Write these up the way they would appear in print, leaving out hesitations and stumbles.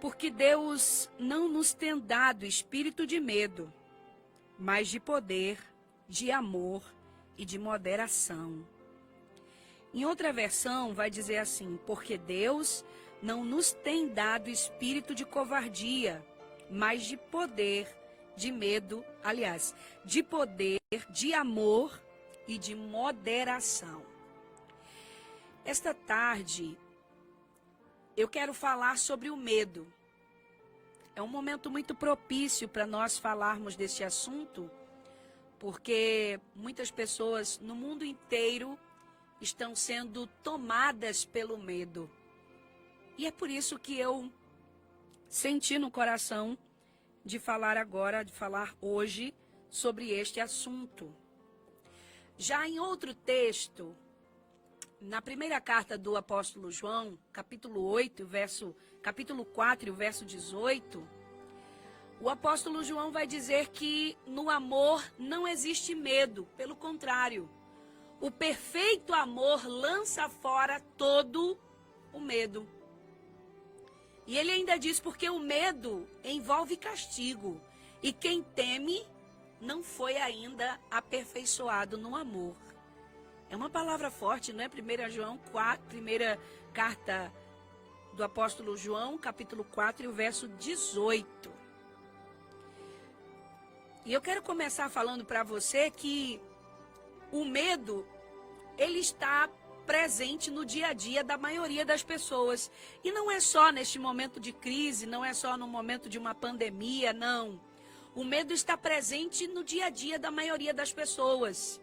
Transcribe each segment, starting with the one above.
Porque Deus não nos tem dado espírito de medo, mas de poder, de amor e de moderação. Em outra versão vai dizer assim: porque Deus não nos tem dado espírito de covardia, mas de poder, de medo, aliás, de poder, de amor e de moderação. Esta tarde, eu quero falar sobre o medo. É um momento muito propício para nós falarmos deste assunto, porque muitas pessoas no mundo inteiro estão sendo tomadas pelo medo. E é por isso que eu senti no coração de falar agora, de falar hoje sobre este assunto. Já em outro texto, na primeira carta do apóstolo João, capítulo 4, verso 18, o apóstolo João vai dizer que no amor não existe medo, pelo contrário, o perfeito amor lança fora todo o medo. E ele ainda diz, porque o medo envolve castigo, e quem teme não foi ainda aperfeiçoado no amor. É uma palavra forte, não é? 1 João 4, primeira carta do apóstolo João, capítulo 4, e o verso 18. E eu quero começar falando para você que o medo, ele está presente no dia a dia da maioria das pessoas. E não é só neste momento de crise, não é só no momento de uma pandemia, não. O medo está presente no dia a dia da maioria das pessoas.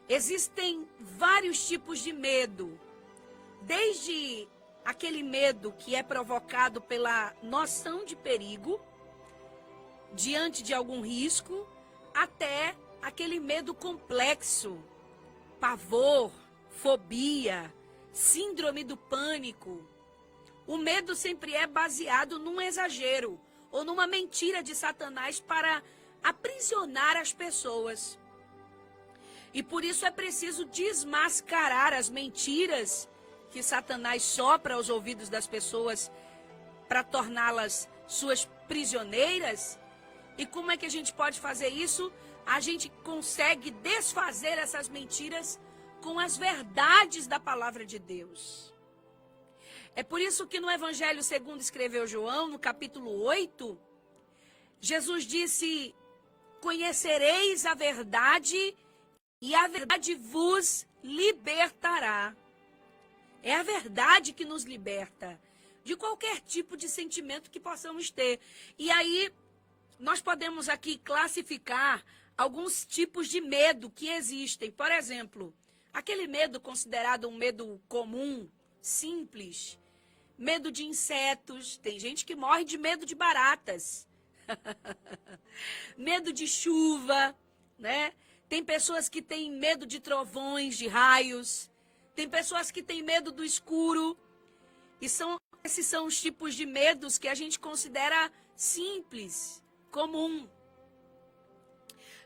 Existem vários tipos de medo, desde aquele medo que é provocado pela noção de perigo, diante de algum risco, até aquele medo complexo, pavor, fobia, síndrome do pânico. O medo sempre é baseado num exagero ou numa mentira de Satanás para aprisionar as pessoas. E por isso é preciso desmascarar as mentiras que Satanás sopra aos ouvidos das pessoas para torná-las suas prisioneiras. E como é que a gente pode fazer isso? A gente consegue desfazer essas mentiras com as verdades da palavra de Deus. É por isso que no Evangelho segundo escreveu João, no capítulo 8, Jesus disse: conhecereis a verdade e a verdade vos libertará. É a verdade que nos liberta de qualquer tipo de sentimento que possamos ter. E aí, nós podemos aqui classificar alguns tipos de medo que existem. Por exemplo, aquele medo considerado um medo comum, simples, medo de insetos. Tem gente que morre de medo de baratas. Medo de chuva, né? Tem pessoas que têm medo de trovões, de raios. Tem pessoas que têm medo do escuro. E esses são os tipos de medos que a gente considera simples, comum.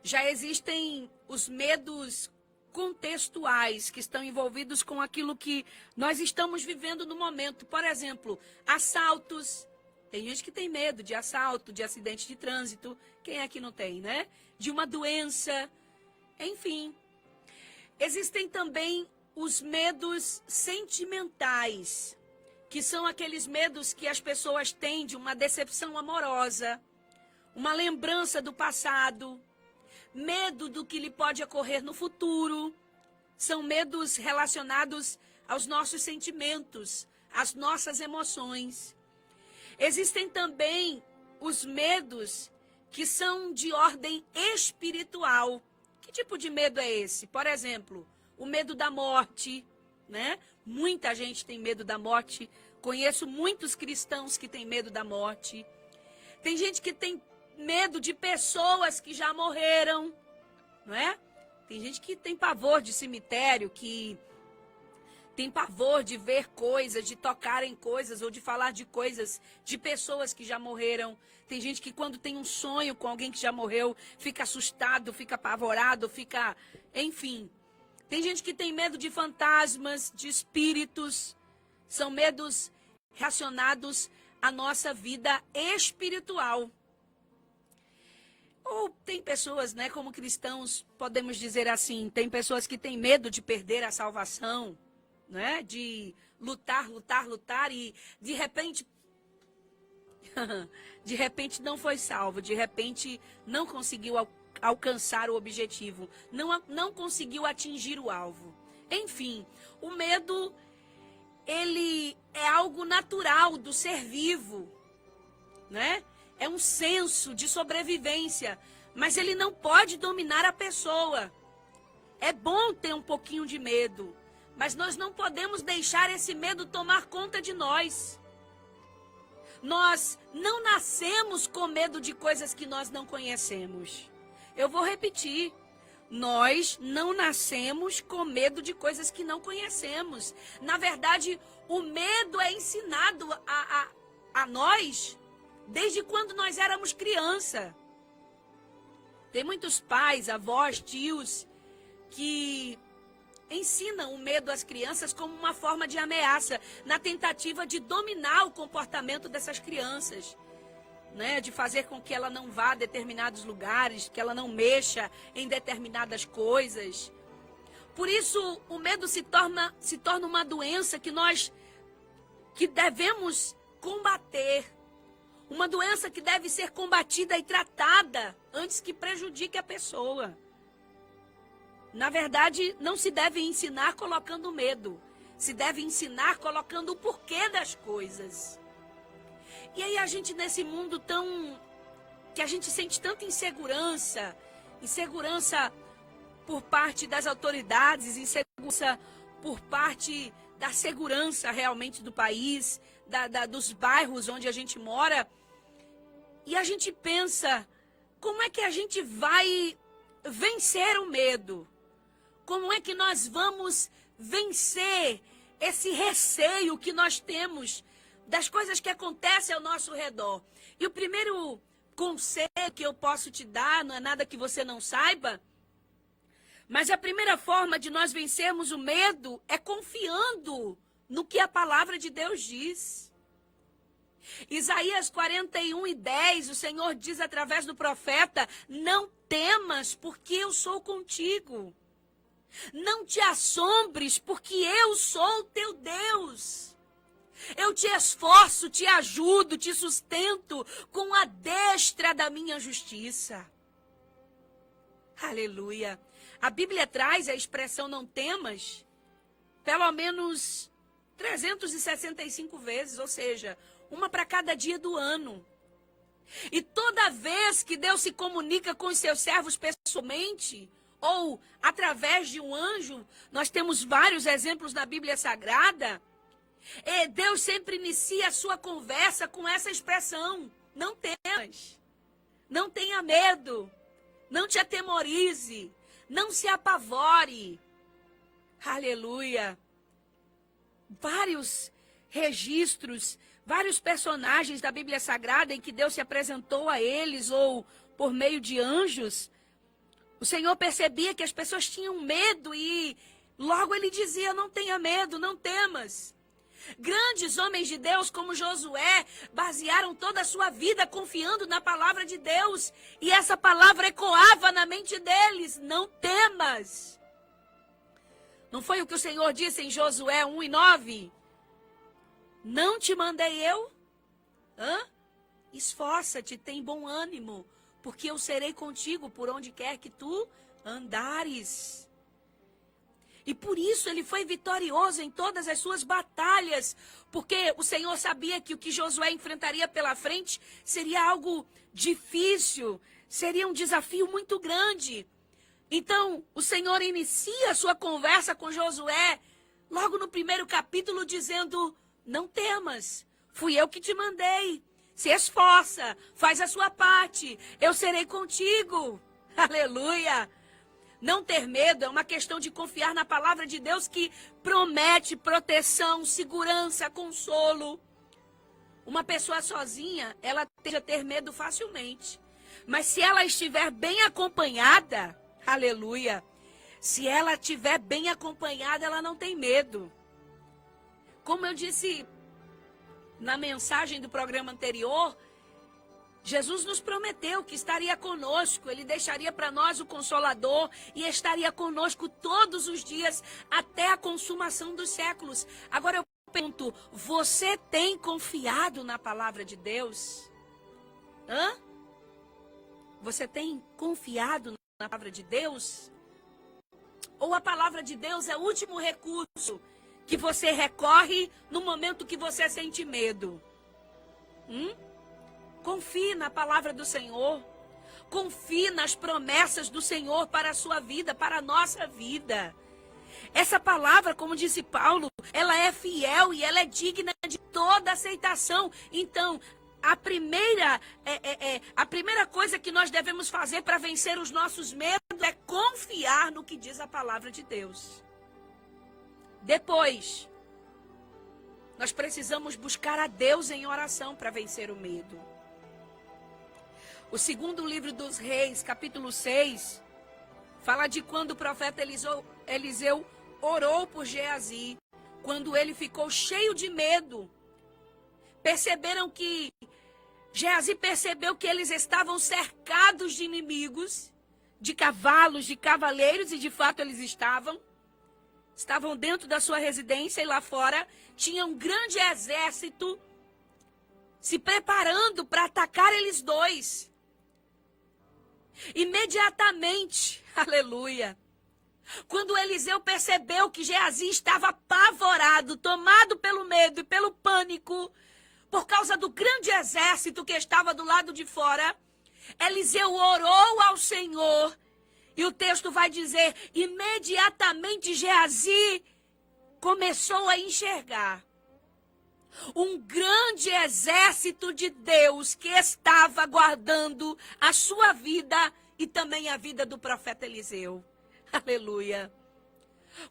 Já existem os medos contextuais que estão envolvidos com aquilo que nós estamos vivendo no momento. Por exemplo, assaltos. Tem gente que tem medo de assalto, de acidente de trânsito. Quem é que não tem, né? De uma doença. Enfim. Existem também os medos sentimentais, que são aqueles medos que as pessoas têm de uma decepção amorosa, uma lembrança do passado, medo do que lhe pode ocorrer no futuro. São medos relacionados aos nossos sentimentos, às nossas emoções. Existem também os medos que são de ordem espiritual. Que tipo de medo é esse? Por exemplo, o medo da morte, né? Muita gente tem medo da morte. Conheço muitos cristãos que têm medo da morte. Tem gente que tem medo de pessoas que já morreram, não é? Tem gente que tem pavor de cemitério, que tem pavor de ver coisas, de tocar em coisas ou de falar de coisas de pessoas que já morreram. Tem gente que quando tem um sonho com alguém que já morreu, fica assustado, fica apavorado, fica... Enfim. Tem gente que tem medo de fantasmas, de espíritos. São medos relacionados a nossa vida espiritual. Ou tem pessoas, né, como cristãos, podemos dizer assim, tem pessoas que têm medo de perder a salvação, né, de lutar e de repente não foi salvo, de repente não conseguiu alcançar o objetivo, não conseguiu atingir o alvo. Enfim, o medo, ele é algo natural do ser vivo, né? É um senso de sobrevivência, mas ele não pode dominar a pessoa. É bom ter um pouquinho de medo, mas nós não podemos deixar esse medo tomar conta de nós. Nós não nascemos com medo de coisas que nós não conhecemos. Eu vou repetir. Nós não nascemos com medo de coisas que não conhecemos. Na verdade, o medo é ensinado a nós desde quando nós éramos criança. Tem muitos pais, avós, tios que ensinam o medo às crianças como uma forma de ameaça, na tentativa de dominar o comportamento dessas crianças, né? De fazer com que ela não vá a determinados lugares, que ela não mexa em determinadas coisas. Por isso, o medo se torna uma doença que devemos combater. Uma doença que deve ser combatida e tratada antes que prejudique a pessoa. Na verdade, não se deve ensinar colocando medo. Se deve ensinar colocando o porquê das coisas. E aí a gente, nesse mundo que a gente sente tanta insegurança por parte das autoridades, insegurança por parte da segurança realmente do país, dos bairros onde a gente mora. E a gente pensa, como é que a gente vai vencer o medo? Como é que nós vamos vencer esse receio que nós temos das coisas que acontecem ao nosso redor? E o primeiro conselho que eu posso te dar, não é nada que você não saiba, mas a primeira forma de nós vencermos o medo é confiando no que a palavra de Deus diz. Isaías 41:10, o Senhor diz através do profeta: não temas, porque eu sou contigo. Não te assombres, porque eu sou o teu Deus. Eu te esforço, te ajudo, te sustento com a destra da minha justiça. Aleluia. A Bíblia traz a expressão não temas pelo menos 365 vezes, ou seja, uma para cada dia do ano. E toda vez que Deus se comunica com os seus servos pessoalmente, ou através de um anjo, nós temos vários exemplos na Bíblia Sagrada, Deus sempre inicia a sua conversa com essa expressão: não temas, não tenha medo, não te atemorize, não se apavore. Aleluia. Vários registros, vários personagens da Bíblia Sagrada em que Deus se apresentou a eles ou por meio de anjos. O Senhor percebia que as pessoas tinham medo e logo ele dizia: não tenha medo, não temas. Grandes homens de Deus como Josué basearam toda a sua vida confiando na palavra de Deus. E essa palavra ecoava na mente deles: não temas. Não foi o que o Senhor disse em Josué 1:9? Não te mandei eu? Esforça-te, tem bom ânimo, porque eu serei contigo por onde quer que tu andares. E por isso ele foi vitorioso em todas as suas batalhas, porque o Senhor sabia que o que Josué enfrentaria pela frente seria algo difícil, seria um desafio muito grande. Então, o Senhor inicia a sua conversa com Josué, logo no primeiro capítulo, dizendo: não temas, fui eu que te mandei. Se esforça, faz a sua parte, eu serei contigo. Aleluia! Não ter medo é uma questão de confiar na palavra de Deus, que promete proteção, segurança, consolo. Uma pessoa sozinha, ela tende a ter medo facilmente. Mas se ela estiver bem acompanhada, aleluia, se ela estiver bem acompanhada, ela não tem medo. Como eu disse na mensagem do programa anterior, Jesus nos prometeu que estaria conosco, ele deixaria para nós o Consolador e estaria conosco todos os dias até a consumação dos séculos. Agora eu pergunto, você tem confiado na palavra de Deus? Você tem confiado na palavra de Deus? Ou a palavra de Deus é o último recurso que você recorre no momento que você sente medo? Confie na palavra do Senhor. Confie nas promessas do Senhor para a sua vida, para a nossa vida. Essa palavra, como disse Paulo, ela é fiel e ela é digna de toda aceitação. Então, a primeira coisa que nós devemos fazer para vencer os nossos medos é confiar no que diz a palavra de Deus. Depois, nós precisamos buscar a Deus em oração para vencer o medo. O segundo livro dos Reis, capítulo 6, fala de quando o profeta Eliseu orou por Geazi, quando ele ficou cheio de medo. Geazi percebeu que eles estavam cercados de inimigos, de cavalos, de cavaleiros, e de fato eles estavam dentro da sua residência, e lá fora tinha um grande exército se preparando para atacar eles dois. Imediatamente, aleluia, quando Eliseu percebeu que Geazi estava apavorado, tomado pelo medo e pelo pânico, por causa do grande exército que estava do lado de fora, Eliseu orou ao Senhor, e o texto vai dizer, imediatamente Geazi começou a enxergar um grande exército de Deus que estava guardando a sua vida e também a vida do profeta Eliseu. Aleluia.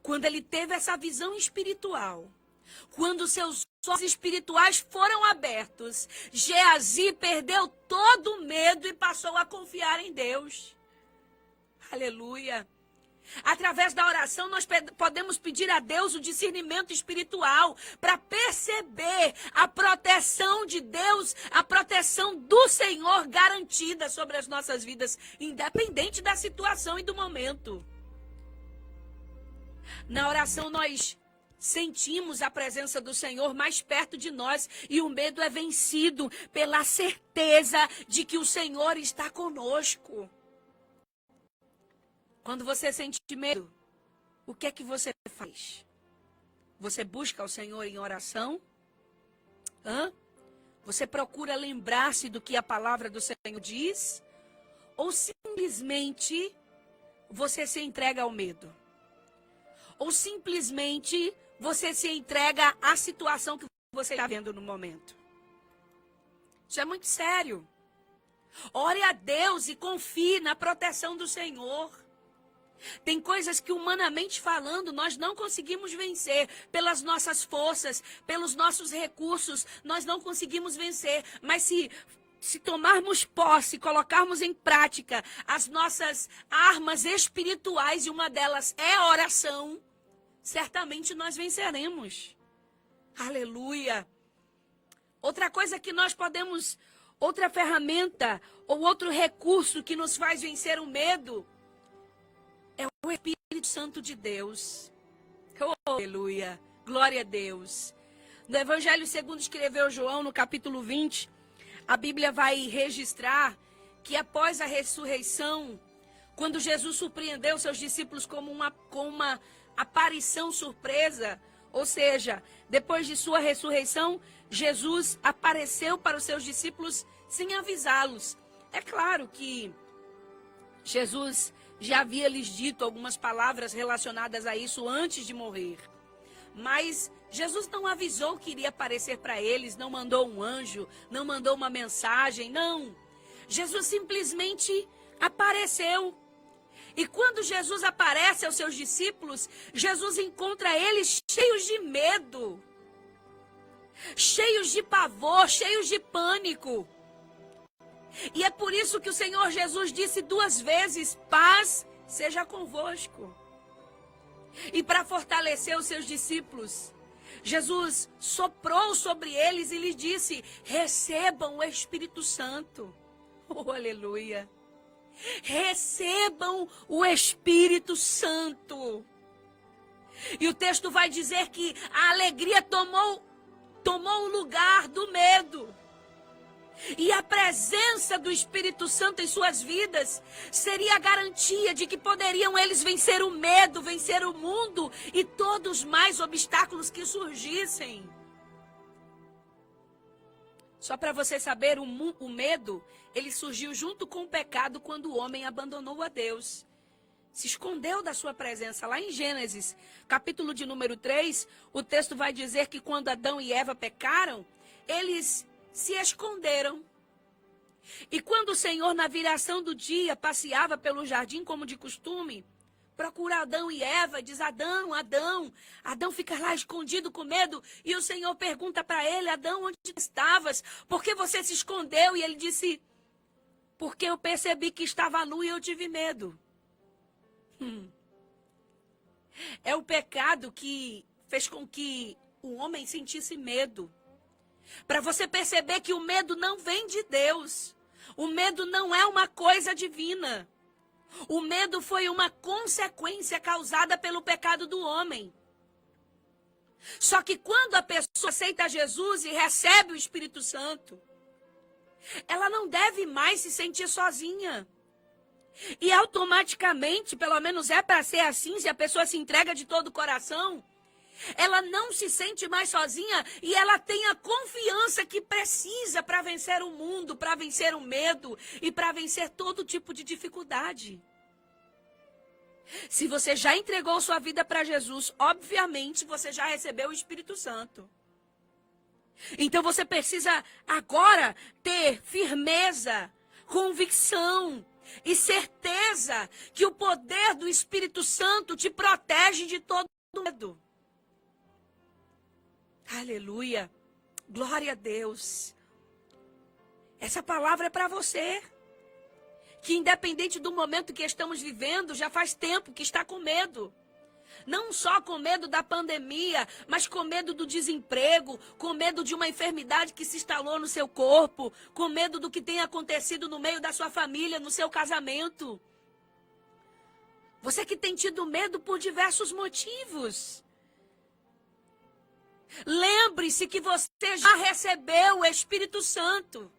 Quando ele teve essa visão espiritual, quando seus olhos espirituais foram abertos, Geazi perdeu todo o medo e passou a confiar em Deus. Aleluia. Através da oração, nós podemos pedir a Deus o discernimento espiritual para perceber a proteção de Deus, a proteção do Senhor garantida sobre as nossas vidas, independente da situação e do momento. Na oração, nós sentimos a presença do Senhor mais perto de nós e o medo é vencido pela certeza de que o Senhor está conosco. Quando você sente medo, o que é que você faz? Você busca o Senhor em oração? Você procura lembrar-se do que a palavra do Senhor diz? Ou simplesmente você se entrega ao medo? Ou simplesmente você se entrega à situação que você está vendo no momento? Isso é muito sério. Ore a Deus e confie na proteção do Senhor. Tem coisas que, humanamente falando, nós não conseguimos vencer pelas nossas forças, pelos nossos recursos, nós não conseguimos vencer. Mas se tomarmos posse, colocarmos em prática as nossas armas espirituais, e uma delas é a oração, certamente nós venceremos. Aleluia! Outra coisa que nós podemos, outra ferramenta ou outro recurso que nos faz vencer o medo é o Espírito Santo de Deus. Oh, aleluia. Glória a Deus. No Evangelho segundo escreveu João, no capítulo 20, a Bíblia vai registrar que após a ressurreição, quando Jesus surpreendeu seus discípulos com uma aparição surpresa, ou seja, depois de sua ressurreição, Jesus apareceu para os seus discípulos sem avisá-los. É claro que Jesus já havia lhes dito algumas palavras relacionadas a isso antes de morrer. Mas Jesus não avisou que iria aparecer para eles, não mandou um anjo, não mandou uma mensagem, não. Jesus simplesmente apareceu. E quando Jesus aparece aos seus discípulos, Jesus encontra eles cheios de medo, cheios de pavor, cheios de pânico. E é por isso que o Senhor Jesus disse 2 vezes, paz seja convosco. E para fortalecer os seus discípulos, Jesus soprou sobre eles e lhes disse: recebam o Espírito Santo. Oh, aleluia. Recebam o Espírito Santo. E o texto vai dizer que a alegria tomou o lugar do medo. E a presença do Espírito Santo em suas vidas seria a garantia de que poderiam eles vencer o medo, vencer o mundo e todos os mais obstáculos que surgissem. Só para você saber, o medo, ele surgiu junto com o pecado quando o homem abandonou a Deus. Se escondeu da sua presença. Lá em Gênesis, capítulo de número 3, o texto vai dizer que quando Adão e Eva pecaram, eles se esconderam. E quando o Senhor, na viração do dia, passeava pelo jardim como de costume, procura Adão e Eva, diz: Adão, Adão. Adão fica lá escondido com medo. E o Senhor pergunta para ele: Adão, onde estavas? Por que você se escondeu? E ele disse: porque eu percebi que estava nu e eu tive medo. É o pecado que fez com que o homem sentisse medo. Para você perceber que o medo não vem de Deus. O medo não é uma coisa divina. O medo foi uma consequência causada pelo pecado do homem. Só que quando a pessoa aceita Jesus e recebe o Espírito Santo, ela não deve mais se sentir sozinha. E automaticamente, pelo menos é para ser assim, se a pessoa se entrega de todo o coração, ela não se sente mais sozinha e ela tem a confiança que precisa para vencer o mundo, para vencer o medo e para vencer todo tipo de dificuldade. Se você já entregou sua vida para Jesus, obviamente você já recebeu o Espírito Santo. Então você precisa agora ter firmeza, convicção e certeza que o poder do Espírito Santo te protege de todo medo. Aleluia. Glória a Deus. Essa palavra é para você. Que independente do momento que estamos vivendo, já faz tempo que está com medo. Não só com medo da pandemia, mas com medo do desemprego, com medo de uma enfermidade que se instalou no seu corpo, com medo do que tem acontecido no meio da sua família, no seu casamento. Você que tem tido medo por diversos motivos. Lembre-se que você já recebeu o Espírito Santo.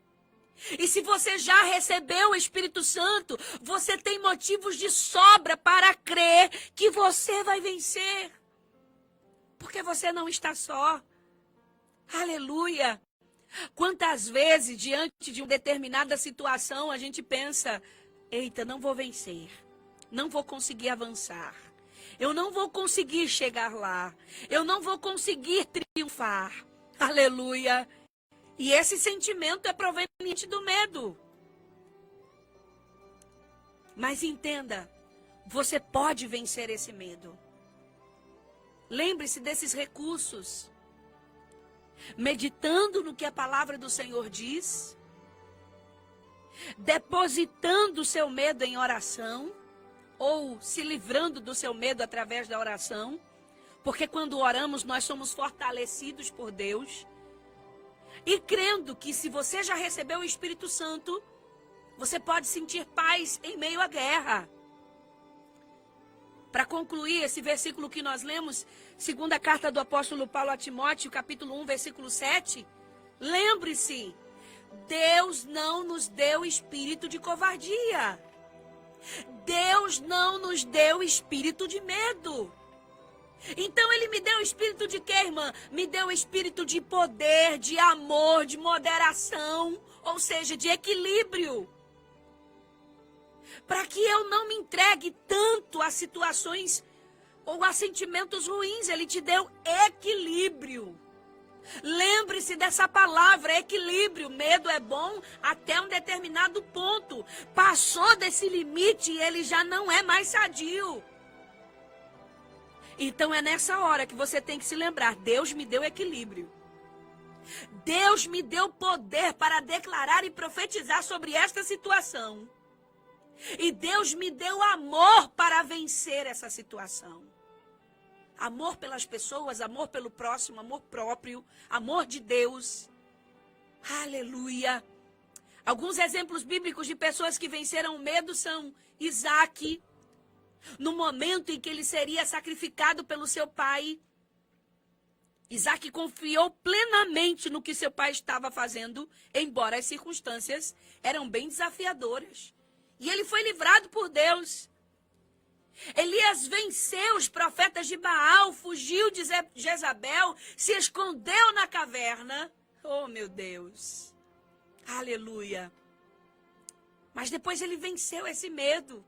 E se você já recebeu o Espírito Santo, você tem motivos de sobra para crer que você vai vencer. Porque você não está só. Aleluia. Quantas vezes, diante de uma determinada situação, a gente pensa: eita, não vou vencer. Não vou conseguir avançar. Eu não vou conseguir chegar lá. Eu não vou conseguir triunfar. Aleluia. E esse sentimento é proveniente do medo. Mas entenda, você pode vencer esse medo. Lembre-se desses recursos. Meditando no que a palavra do Senhor diz. Depositando o seu medo em oração. Ou se livrando do seu medo através da oração. Porque quando oramos, nós somos fortalecidos por Deus. E crendo que se você já recebeu o Espírito Santo, você pode sentir paz em meio à guerra. Para concluir esse versículo que nós lemos, segunda carta do apóstolo Paulo a Timóteo, capítulo 1, versículo 7. Lembre-se, Deus não nos deu espírito de covardia. Deus não nos deu espírito de medo. Então ele me deu o espírito de quê, irmã? Me deu o espírito de poder, de amor, de moderação, ou seja, de equilíbrio. Para que eu não me entregue tanto a situações ou a sentimentos ruins, ele te deu equilíbrio. Lembre-se dessa palavra, equilíbrio. Medo é bom até um determinado ponto. Passou desse limite e ele já não é mais sadio. Então é nessa hora que você tem que se lembrar: Deus me deu equilíbrio. Deus me deu poder para declarar e profetizar sobre esta situação. E Deus me deu amor para vencer essa situação. Amor pelas pessoas, amor pelo próximo, amor próprio, amor de Deus. Aleluia. Alguns exemplos bíblicos de pessoas que venceram o medo são Isaac, no momento em que ele seria sacrificado pelo seu pai. Isaac confiou plenamente no que seu pai estava fazendo, embora as circunstâncias eram bem desafiadoras. E ele foi livrado por Deus. Elias venceu os profetas de Baal, fugiu de Jezabel, se escondeu na caverna. Oh, meu Deus. Aleluia. Mas depois ele venceu esse medo.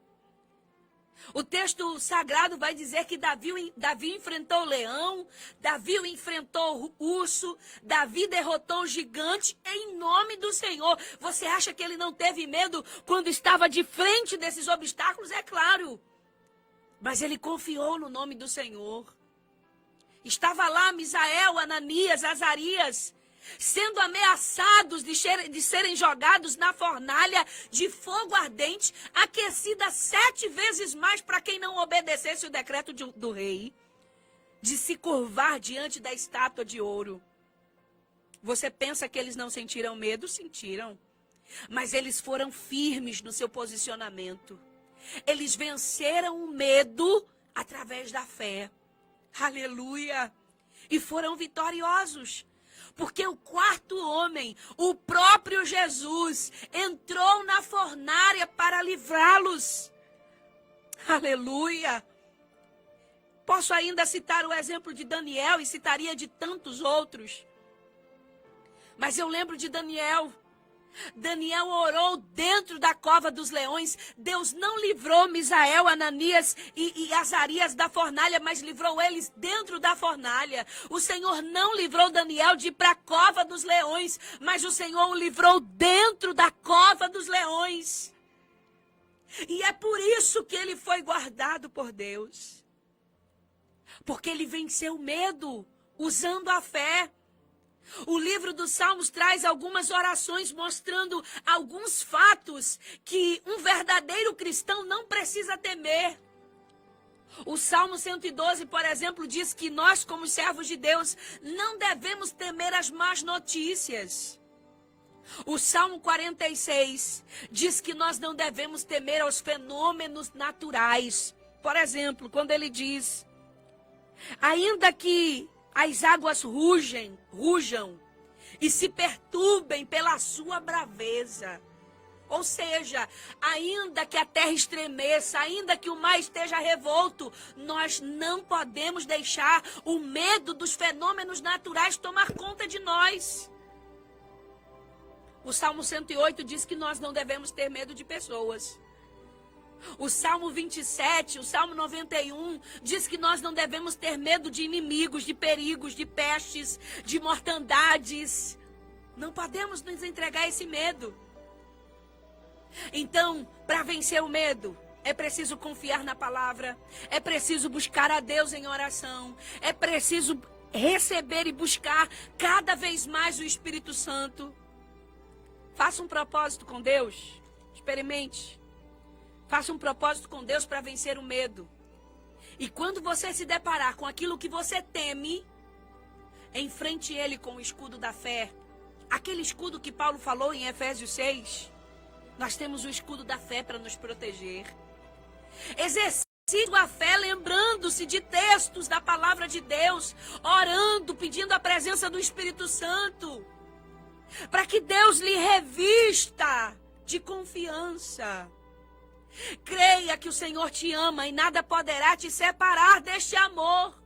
O texto sagrado vai dizer que Davi enfrentou o leão, Davi enfrentou o urso, Davi derrotou o gigante em nome do Senhor. Você acha que ele não teve medo quando estava de frente desses obstáculos? É claro. Mas ele confiou no nome do Senhor. Estava lá Misael, Ananias, Azarias, sendo ameaçados de serem jogados na fornalha de fogo ardente, aquecida 7 vezes mais para quem não obedecesse o decreto do rei, de se curvar diante da estátua de ouro. Você pensa que eles não sentiram medo? Sentiram. Mas eles foram firmes no seu posicionamento. Eles venceram o medo através da fé. Aleluia! E foram vitoriosos. Porque o quarto homem, o próprio Jesus, entrou na fornalha para livrá-los. Aleluia! Posso ainda citar o exemplo de Daniel e citaria de tantos outros. Mas eu lembro de Daniel. Daniel orou dentro da cova dos leões. Deus não livrou Misael, Ananias e Azarias da fornalha, mas livrou eles dentro da fornalha. O Senhor não livrou Daniel de ir para a cova dos leões, mas o Senhor o livrou dentro da cova dos leões. E é por isso que ele foi guardado por Deus. Porque ele venceu o medo usando a fé. O livro dos Salmos traz algumas orações mostrando alguns fatos que um verdadeiro cristão não precisa temer. O Salmo 112, por exemplo, diz que nós, como servos de Deus, não devemos temer as más notícias. O Salmo 46 diz que nós não devemos temer aos fenômenos naturais. Por exemplo, quando ele diz: ainda que as águas rujam e se perturbem pela sua braveza. Ou seja, ainda que a terra estremeça, ainda que o mar esteja revolto, nós não podemos deixar o medo dos fenômenos naturais tomar conta de nós. O Salmo 108 diz que nós não devemos ter medo de pessoas. O Salmo 27, o Salmo 91 diz que nós não devemos ter medo de inimigos, de perigos, de pestes, de mortandades. Não podemos nos entregar a esse medo. Então, para vencer o medo, é preciso confiar na palavra, é preciso buscar a Deus em oração, é preciso receber e buscar cada vez mais o Espírito Santo. Faça um propósito com Deus, experimente. Faça um propósito com Deus para vencer o medo. E quando você se deparar com aquilo que você teme, enfrente ele com o escudo da fé. Aquele escudo que Paulo falou em Efésios 6. Nós temos o escudo da fé para nos proteger. Exercite a fé lembrando-se de textos da palavra de Deus, orando, pedindo a presença do Espírito Santo, para que Deus lhe revista de confiança. Creia que o Senhor te ama e nada poderá te separar deste amor.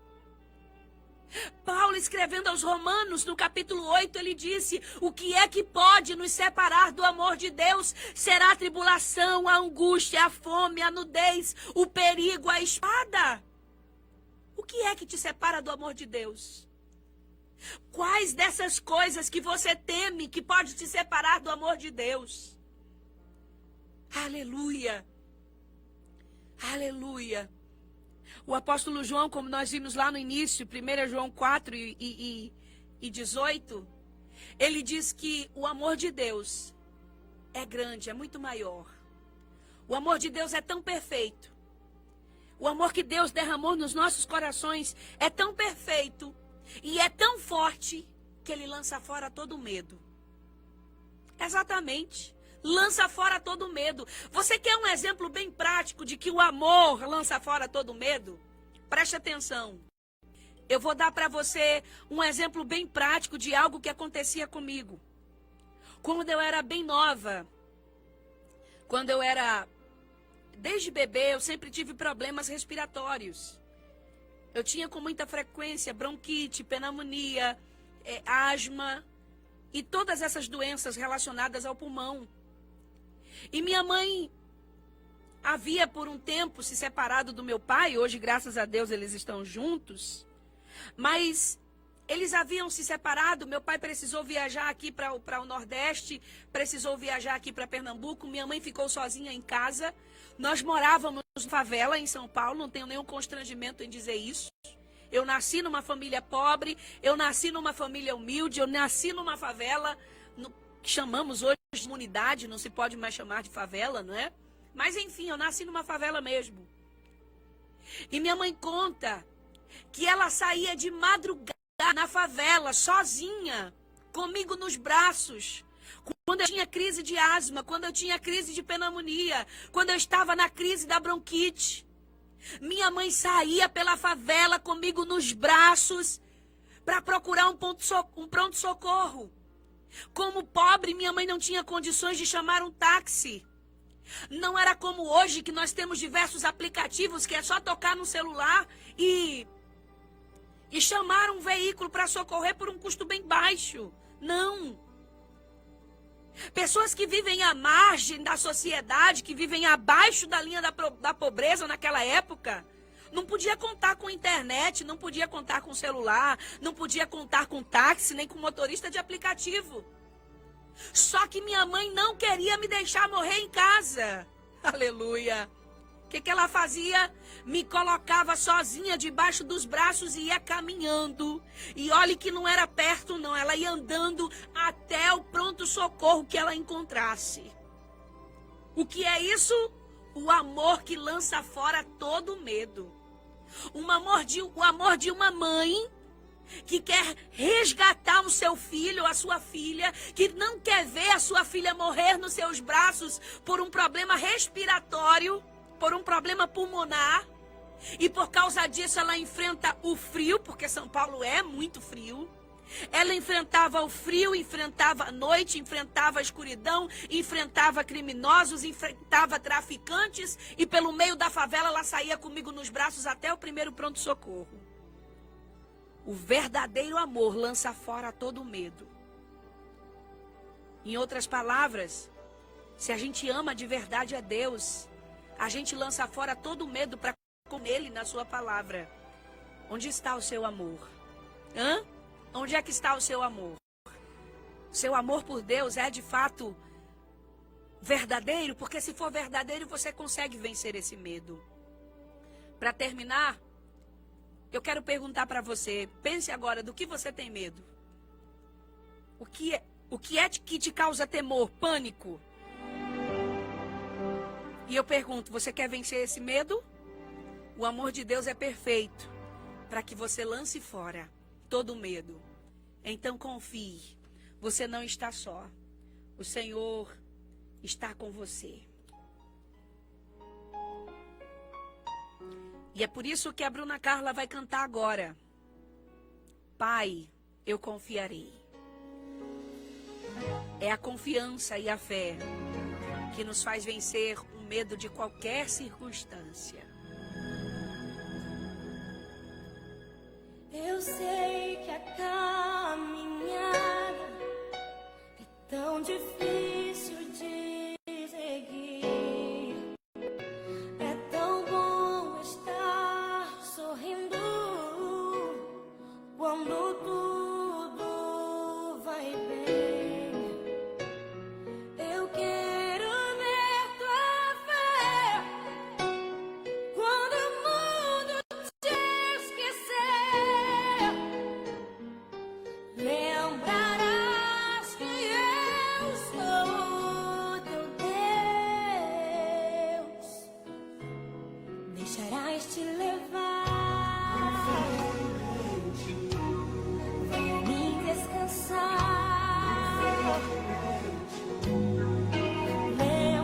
Paulo, escrevendo aos Romanos, no capítulo 8, ele disse: o que é que pode nos separar do amor de Deus? Será a tribulação, a angústia, a fome, a nudez, o perigo, a espada. O que é que te separa do amor de Deus? Quais dessas coisas que você teme que pode te separar do amor de Deus? Aleluia! Aleluia! O apóstolo João, como nós vimos lá no início, 1 João 4 e 18, ele diz que o amor de Deus é grande, é muito maior. O amor de Deus é tão perfeito. O amor que Deus derramou nos nossos corações é tão perfeito e é tão forte que ele lança fora todo medo. Exatamente. Lança fora todo medo. Você quer um exemplo bem prático de que o amor lança fora todo medo? Preste atenção. Eu vou dar para você um exemplo bem prático de algo que acontecia comigo. Quando eu era bem nova, desde bebê, eu sempre tive problemas respiratórios. Eu tinha com muita frequência bronquite, pneumonia, asma e todas essas doenças relacionadas ao pulmão. E minha mãe havia por um tempo se separado do meu pai, hoje graças a Deus eles estão juntos, mas eles haviam se separado, meu pai precisou viajar aqui para o Nordeste, precisou viajar aqui para Pernambuco, minha mãe ficou sozinha em casa, nós morávamos em favela em São Paulo, não tenho nenhum constrangimento em dizer isso. Eu nasci numa família pobre, eu nasci numa família humilde, eu nasci numa favela, que chamamos hoje de comunidade, não se pode mais chamar de favela, não é? Mas enfim, eu nasci numa favela mesmo. E minha mãe conta que ela saía de madrugada na favela, sozinha, comigo nos braços. Quando eu tinha crise de asma, quando eu tinha crise de pneumonia, quando eu estava na crise da bronquite. Minha mãe saía pela favela comigo nos braços para procurar um pronto-socorro. Como pobre, minha mãe não tinha condições de chamar um táxi. Não era como hoje, que nós temos diversos aplicativos que é só tocar no celular e chamar um veículo para socorrer por um custo bem baixo. Não. Pessoas que vivem à margem da sociedade, que vivem abaixo da linha da pobreza naquela época, não podia contar com internet, não podia contar com celular, não podia contar com táxi, nem com motorista de aplicativo. Só que minha mãe não queria me deixar morrer em casa. Aleluia. O que ela fazia? Me colocava sozinha debaixo dos braços e ia caminhando. E olhe que não era perto não, ela ia andando até o pronto-socorro que ela encontrasse. O que é isso? O amor que lança fora todo medo. O amor de uma mãe que quer resgatar o seu filho, a sua filha, que não quer ver a sua filha morrer nos seus braços por um problema respiratório, por um problema pulmonar, e por causa disso ela enfrenta o frio, porque São Paulo é muito frio. Ela enfrentava o frio, enfrentava a noite, enfrentava a escuridão, enfrentava criminosos, enfrentava traficantes, e pelo meio da favela ela saía comigo nos braços até o primeiro pronto-socorro. O verdadeiro amor lança fora todo medo. Em outras palavras, se a gente ama de verdade a Deus, a gente lança fora todo medo para com Ele na sua palavra. Onde está o seu amor? Onde é que está o seu amor? O seu amor por Deus é de fato verdadeiro? Porque se for verdadeiro, você consegue vencer esse medo. Para terminar, eu quero perguntar para você, pense agora, do que você tem medo? O que é que te causa temor, pânico? E eu pergunto, você quer vencer esse medo? O amor de Deus é perfeito para que você lance fora todo medo. Então confie, você não está só. O Senhor está com você. E é por isso que a Bruna Carla vai cantar agora. Pai, eu confiarei. É a confiança e a fé que nos faz vencer o medo de qualquer circunstância. Eu sei que a caminhada é tão difícil de seguir. É tão bom estar sorrindo quando tudo